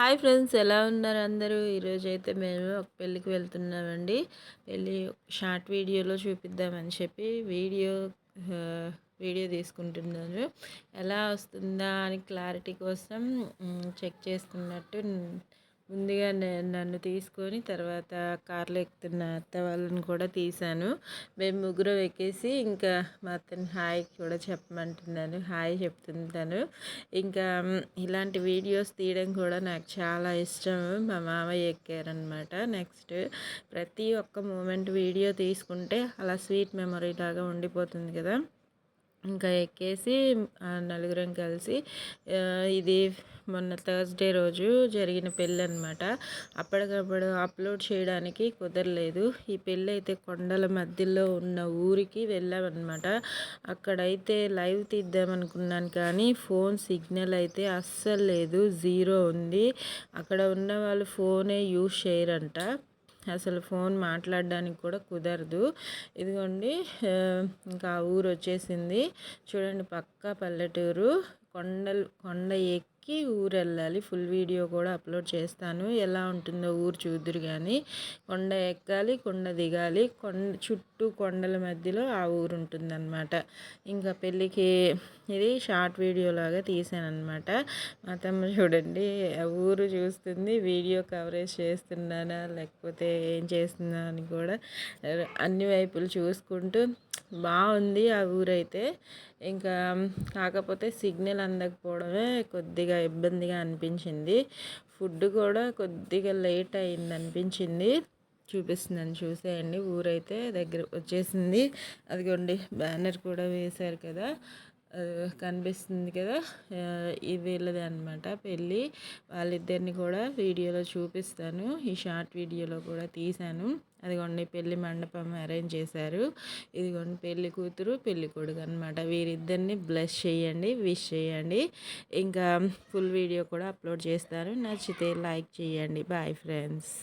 Hi friends, ఎలా ఉన్నారు అందరూ? ఈరోజైతే మేము ఒక పెళ్ళికి వెళ్తున్నామండి. పెళ్ళి షార్ట్ వీడియోలో చూపిద్దామని చెప్పి వీడియో తీసుకుంటున్నాను. ఎలా వస్తుందా అని క్లారిటీ కోసం చెక్ చేసుకున్నట్టు ముందుగా నన్ను తీసుకొని తర్వాత కార్లో ఎక్కుతున్న అత్త వాళ్ళని కూడా తీశాను. మేము ముగ్గురం ఎక్కేసి ఇంకా మా అత్తని హాయ్ కూడా చెప్పమంటున్నాను. హాయ్ చెప్తుంది తను. ఇంకా ఇలాంటి వీడియోస్ తీయడం కూడా నాకు చాలా ఇష్టం. మా మామయ్య ఎక్కారనమాట. నెక్స్ట్ ప్రతి ఒక్క మూమెంట్ వీడియో తీసుకుంటే అలా స్వీట్ మెమరీ లాగా ఉండిపోతుంది కదా. ఇంకా ఎక్కేసి నలుగురం కలిసి ఇది మొన్న థర్స్డే రోజు జరిగిన పెళ్ళి అనమాట. అప్పటికప్పుడు అప్లోడ్ చేయడానికి కుదరలేదు. ఈ పెళ్ళి అయితే కొండల మధ్యలో ఉన్న ఊరికి వెళ్ళామన్నమాట. అక్కడైతే లైవ్ తీద్దామనుకున్నాను కానీ ఫోన్ సిగ్నల్ అయితే అస్సలు లేదు, జీరో ఉంది. అక్కడ ఉన్న వాళ్ళు ఫోనే యూజ్ చేయరంట. అసలు ఫోన్ మాట్లాడడానికి కూడా కుదరదు. ఇదిగోండి ఇంకా ఊరు వచ్చేసింది చూడండి. పక్కా పల్లెటూరు. కొండ ఎక్కి ఊరు వెళ్ళాలి. ఫుల్ వీడియో కూడా అప్లోడ్ చేస్తాను. ఎలా ఉంటుందో ఊరు చూద్దురు కానీ. కొండ ఎక్కాలి, కొండ దిగాలి, చుట్టూ కొండల మధ్యలో ఆ ఊరు ఉంటుందన్నమాట. ఇంకా పెళ్ళికి ఇది షార్ట్ వీడియో లాగా తీసానమాట. మా తమ్ముడు చూడండి ఊరు చూస్తుంది, వీడియో కవరేజ్ చేస్తున్నానా లేకపోతే ఏం చేస్తున్నా అని కూడా అన్ని వైపులు చూసుకుంటూ బాగుంది ఆ ఊరైతే. ఇంకా కాకపోతే సిగ్నల్ అందకపోవడమే కొద్దిగా ఇబ్బందిగా అనిపించింది. ఫుడ్ కూడా కొద్దిగా లేట్ అయింది అనిపించింది. చూపిస్తున్నాను చూసేయండి. ఊరైతే దగ్గర వచ్చేసింది. అదిగోండి బ్యానర్ కూడా వేశారు కదా, కనిపిస్తుంది కదా. ఇది వీళ్ళదే అనమాట పెళ్ళి. వాళ్ళిద్దరిని కూడా వీడియోలో చూపిస్తాను. ఈ షార్ట్ వీడియోలో కూడా తీశాను. అదిగోండి పెళ్ళి మండపం అరేంజ్ చేశారు. ఇదిగోండి పెళ్ళి కూతురు పెళ్ళి కొడుకు అనమాట. వీరిద్దరిని బ్లెస్ చేయండి, విష్ చేయండి. ఇంకా ఫుల్ వీడియో కూడా అప్లోడ్ చేస్తాను. నచ్చితే లైక్ చేయండి. Bye friends.